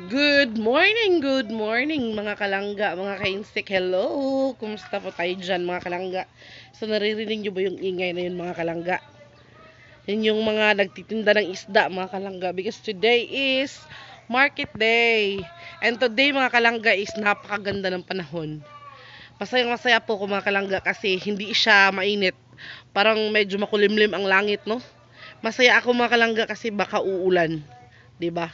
Good morning mga kalangga, mga kainsik. Hello! Kumusta po tayo dyan mga kalangga? So naririnig nyo ba yung ingay na yun mga kalangga? Yun yung mga nagtitinda ng isda mga kalangga. Because today is market day. And today mga kalangga is napakaganda ng panahon. Masayang masaya po ko mga kalangga kasi hindi siya mainit. Parang medyo makulimlim ang langit, no? Masaya ako mga kalangga kasi baka uulan. 'Di ba?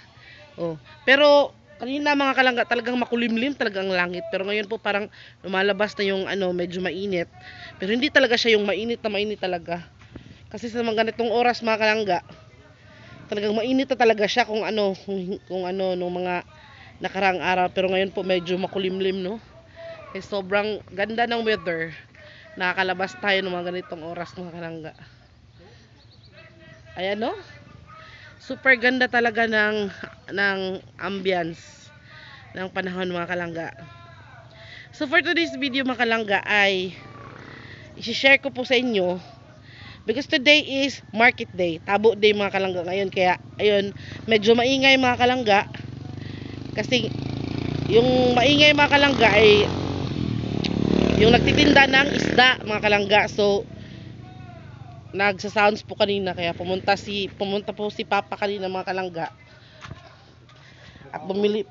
Oh. Pero kanina mga kalangga talagang makulimlim talaga ang langit. Pero ngayon po parang lumalabas na yung medyo mainit. Pero hindi talaga siya yung mainit na mainit talaga. Kasi sa mga ganitong oras mga kalangga, talagang mainit na talaga siya kung ano nung mga nakaraang araw. Pero ngayon po medyo makulimlim, no? Eh, sobrang ganda ng weather. Nakakalabas tayo ng mga ganitong oras mga kalangga. Ayan, no? Super ganda talaga ng ambience ng panahon mga kalangga. So for today's video mga kalangga ay i-share ko po sa inyo because today is market day, tabo day mga kalangga ngayon, kaya ayun medyo maingay mga kalangga kasi yung maingay mga kalangga ay yung nagtitinda ng isda mga kalangga. So nagsa-sounds po kanina kaya pumunta po si Papa kanina mga kalangga at bumili.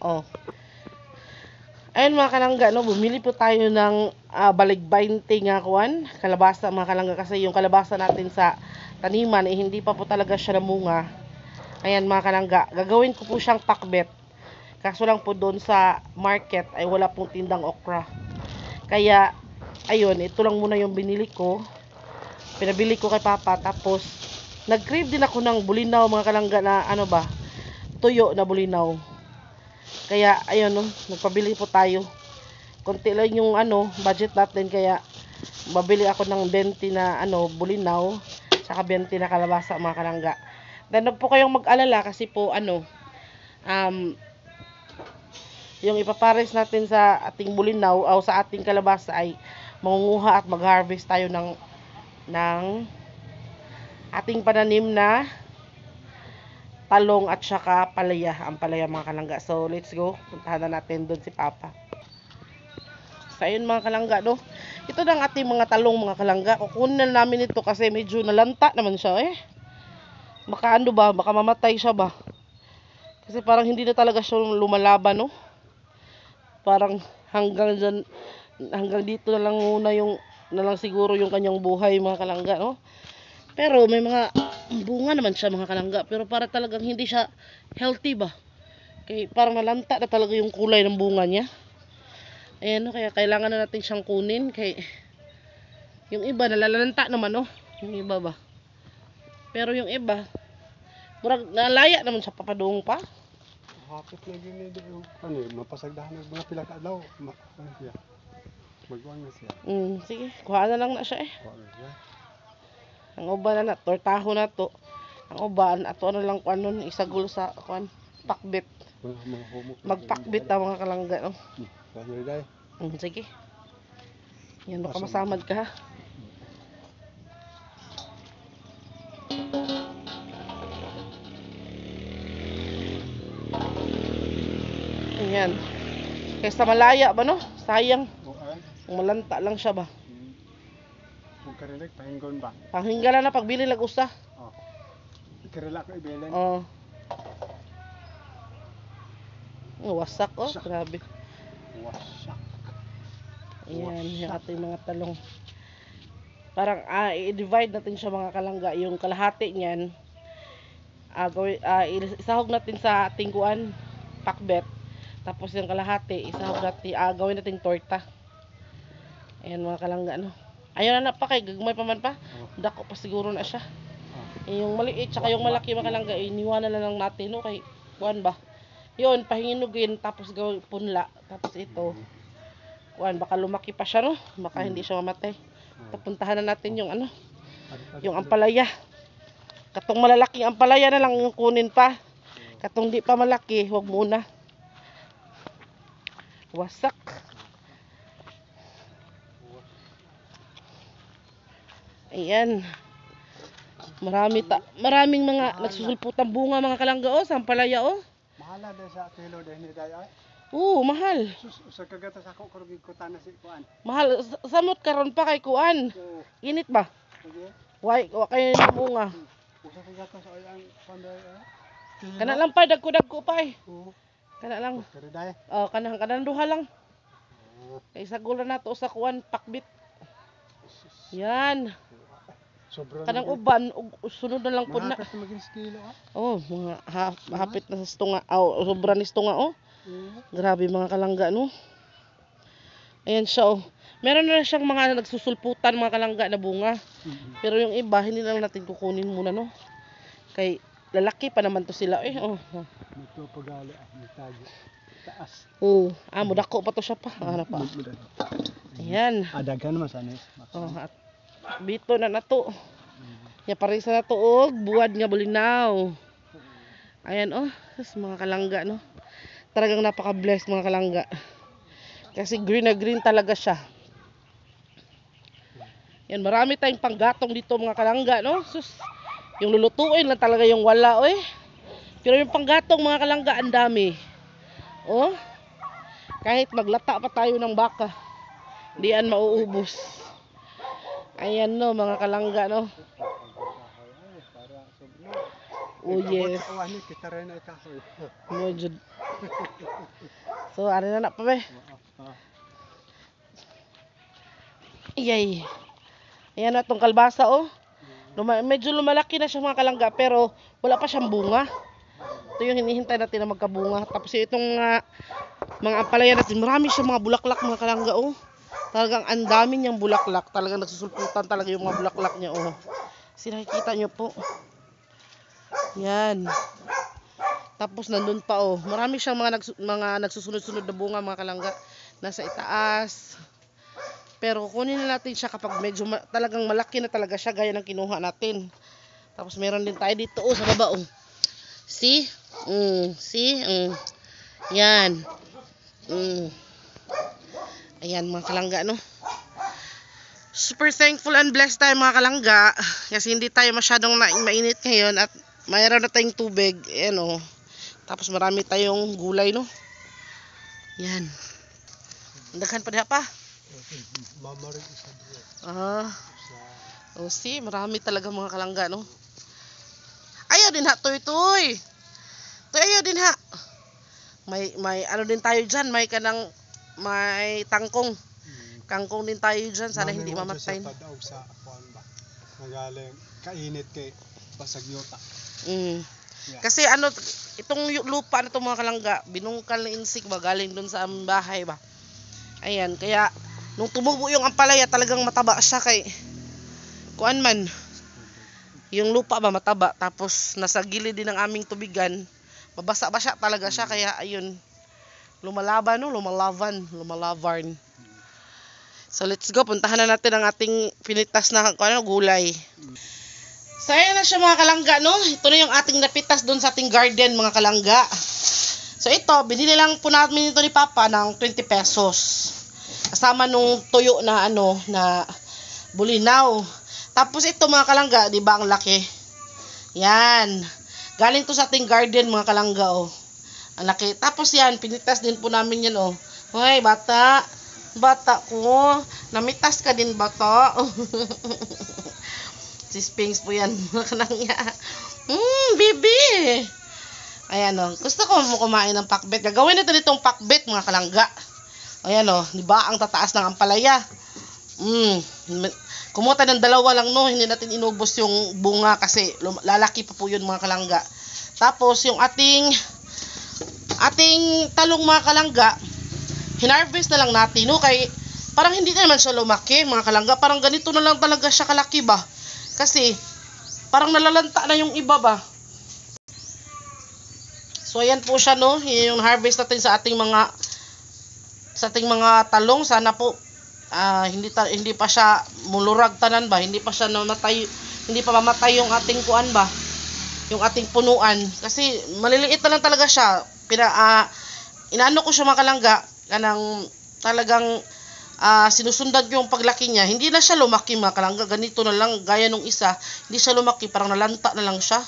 Oh. Ayun mga kalangga, no, bumili po tayo ng balig-20 nga kuan, kalabasa mga kalangga kasi yung kalabasa natin sa taniman eh hindi pa po talaga siya namunga. Ayan mga kalangga, gagawin ko po siyang pakbet. Kaso lang po doon sa market ay wala pong tindang okra. Kaya ayun, ito lang muna yung binili ko. Pinabili ko kay Papa tapos nag-crave din ako ng bulinaw mga kalangga na tuyo na bulinaw. Kaya ayun, no, nagpabili po tayo. Konti lang yung budget natin kaya babili ako ng 20 na bulinaw saka 20 na kalabasa mga kalangga. Then wag po kayong mag-alala kasi po yung ipapares natin sa ating bulinaw o sa ating kalabasa ay mangunguha at mag-harvest tayo ng ating pananim na talong at saka palaya, ang palaya mga kalangga. So let's go, puntahan na natin doon si Papa. So ayun mga kalangga, no, ito na ang ating mga talong mga kalangga. Kukunin na namin ito kasi medyo nalanta naman siya baka baka mamatay siya ba, kasi parang hindi na talaga siya lumalaban, no. Parang hanggang dito na lang muna siguro yung kanyang buhay mga kalangga, no. Pero may mga bunga naman siya mga kalangga, pero para talagang hindi siya healthy ba. Kaya parang nalanta na talaga yung kulay ng bunga niya. Ayan, no, kaya kailangan na natin siyang kunin kay yung iba nalalanta naman, no. Yung iba ba. Pero yung iba, murag nalaya naman sa papadung pa. Hapit na gini do mapasagdahan ng mga pila ka adlaw. Ano siya? Magwan na siya. Sige, kuha na lang na siya Kuha na siya. Ang uban na tortaho na to. Ang uban ato na lang kuan isagol sa kuan pakbit. Mga humok. Magpakbit ta mga kalangga, no. Kuha na day. Sige. Yan, baka masamad ka ha. Ayan. Kaysa malaya ba, no? Sayang. Kung malanta lang siya ba. Kung karilig, pahinggon ba? Panghingala na pagbili lag usa. Oh. Karila ko ibelan. Oh. Wasak, oh. Grabe. Wasak. Ayan, yung ating mga talong. Parang i-divide natin siya mga kalangga. Yung kalahati niyan, isahog natin sa ating kuan, pakbet. Tapos yung kalahati, isahog natin, gawin natin torta. Ayan mga kalangga, no. Ayun na pa kay gagmay pa man pa. Dako pa siguro na siya. Yung maliit tsaka yung malaki mga kalangga, iniwanan na lang natin, no, kay kuan ba. Yun, pahinginugin tapos gawin punla. Tapos ito, kuan baka lumaki pa siya, no. Baka hindi siya mamatay. Tapuntahan na natin yung yung ampalaya. Katong malalaking ampalaya na lang yung kunin pa. Katong di pa malaki, wag muna. Wasak. Ayan. Maraming mga nagsusulputang bunga mga kalangga, sa ampalaya, Mahala din sa kilo din ni day ay. Oo, mahal. Sus sa kagatas ako karog ikutan na si kuan. Mahal. Samot karon pa kay kuan. Oo. Init ba? Sige. Why? Wa kayo namunga. Usa kagatas ay ang panday ay. Kana lang pa, dagko-dagko pa eh. Oo. Kana lang. Pero day. Oh, kanang duha lang. Oo. Kay sagol na nato sa kuan pakbit. Yan. Sobrang Kanang uban sunod na lang pud na. Mahapit na maging kilo ah. Oh, mga hapit na sa tunga. Oh, sobra ni tunga oh. Grabe mga kalangga no. Ayan siya oh. Meron na siyang mga nagsusulputan mga kalangga na bunga. Pero yung iba hindi lang natin kukunin muna no. Kay lalaki pa naman to sila eh. Oh. Ito pagali ang tago. Taas. Oh, mo dako pa to siya pa. Ano pa? Ayan. Adagan man sanis. Oh, at bito na nato. Ya parisa na to og buwad nga bulinaw. Ayan oh, mga kalangga no. Talagang napaka-blessed mga kalangga. Kasi green na green talaga siya. Yan, marami tayong panggatong dito mga kalangga no. Sus, yung lulutuin lang talaga yung wala oy. Pero yung panggatong mga kalangga ang dami. Oh. Kahit maglata pa tayo ng baka, di yan mauubos. Ayan no mga kalangga no. Oh yes. Awani kita rin ay kahoy. Mo jud. So ari na pa be. Iyay. Ayan na tong kalbasa oh. Medyo lumalaki na siya mga kalangga pero wala pa siyang bunga. Ito yung hinihintay natin na magkabunga. Tapos itong mga ampalaya natin, marami siyang mga bulaklak mga kalangga oh. Talagang ang dami niyang bulaklak. Talagang nagsusulputan talaga yung mga bulaklak niya oh. Kasi nakikita niyo po. Yan. Tapos nandun pa oh. Marami siyang mga nagsusunod-sunod na bunga mga kalangga. Nasa itaas. Pero kunin na natin siya kapag medyo talagang malaki na talaga siya gaya ng kinuha natin. Tapos meron din tayo dito oh sa baba oh. See? See? Yan. Ayan mga kalangga no. Super thankful and blessed tayo mga kalangga. Kasi hindi tayo masyadong mainit ngayon at mayroon na tayong tubig. Ayan oh. Tapos marami tayong gulay no. Yan. Daghan pa diha pa. Mamarig isa dito. Oh, see, marami talaga mga kalangga no. Ayaw din ha, toy. Toy, ayaw din ha. May ano din tayo diyan, may tangkong. Kangkong din tayo diyan, sana hindi mamatay. Sa padaog sa kuan ba. Magaling kainit kay basag yuta. Yeah. Kasi ano, itong lupa na to mga kalangga, binungkal na insik ba galing doon sa aming bahay ba. Ayan, kaya nung tumubo yung ampalaya, talagang mataba siya kay kuan man. Yung lupa ba mataba, tapos nasa gilid din ng aming tubigan, mabasa-basa talaga siya, kaya ayun, lumalaban. So let's go, puntahan na natin ang ating pinitas na gulay. So ayan na siya mga kalangga no, ito na yung ating napitas doon sa ating garden mga kalangga. So ito, binili lang po namin ito ni Papa ng 20 pesos. Kasama nung tuyo na na bulinaw. Tapos ito mga kalangga, di ba ang laki? Yan. Galing to sa ating garden mga kalangga oh. Ang laki. Tapos yan, pinitas din po namin yan oh. Hoy, bata. Bata ko. Namitas ka din bata. Si Sphinx po yan mga kalangga. Baby. Ayan oh. Gusto ko mo kumain ng pakbet. Gagawin natin itong pakbet mga kalangga. Ayan oh. Di ba ang tataas ng ampalaya? Kumuha ng dalawa lang no, hindi natin inubos yung bunga kasi lalaki pa po yun mga kalangga. Tapos yung ating talong mga kalangga, hinarvest na lang natin no, kay parang hindi naman siya lumaki mga kalangga, parang ganito na lang talaga siya kalaki ba. Kasi parang nalalanta na yung iba ba. So ayan po siya no, yung harvest natin sa ating mga talong. Sana po hindi pa siya mulurag tanan ba, hindi pa mamatay yung ating kuan ba, yung ating punuan, kasi maliliit na lang talaga siya. Inaano ko siya mga kalangga, kanang talagang sinusundan ko yung paglaki niya. Hindi na siya lumaki mga kalangga, ganito na lang gaya nung isa, hindi siya lumaki, parang nalanta na lang siya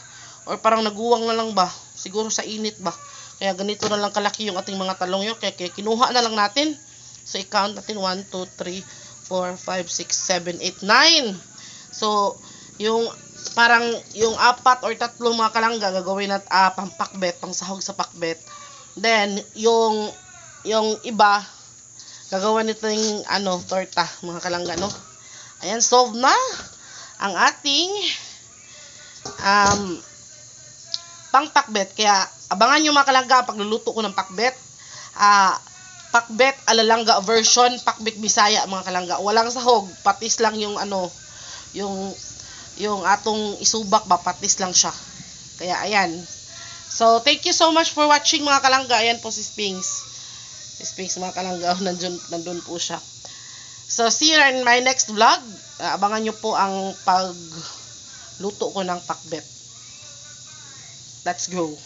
or parang naguwang na lang ba, siguro sa init ba, Kaya ganito na lang kalaki yung ating mga talong yun. Kaya kinuha na lang natin. So, i-count natin 1, 2, 3, 4, 5, 6, 7, 8, 9. So, yung parang yung 4 or 3 mga kalangga gagawin at pampakbet, pang sahog sa pakbet. Then, yung iba, gagawa nito yung torta, mga kalangga, no? Ayan, solved na ang ating pang-pakbet. Kaya, abangan nyo mga kalangga, pagluluto ko ng pakbet. Pakbet alalangga version, pakbet Bisaya mga kalangga. Walang sahog, patis lang yung yung atong isubak ba, patis lang siya. Kaya, ayan. So, thank you so much for watching mga kalangga. Ayan po si Sphinx. Si Sphinx mga kalangga, nandun po siya. So, see you in my next vlog. Abangan nyo po ang pagluto ko ng pakbet. Let's go.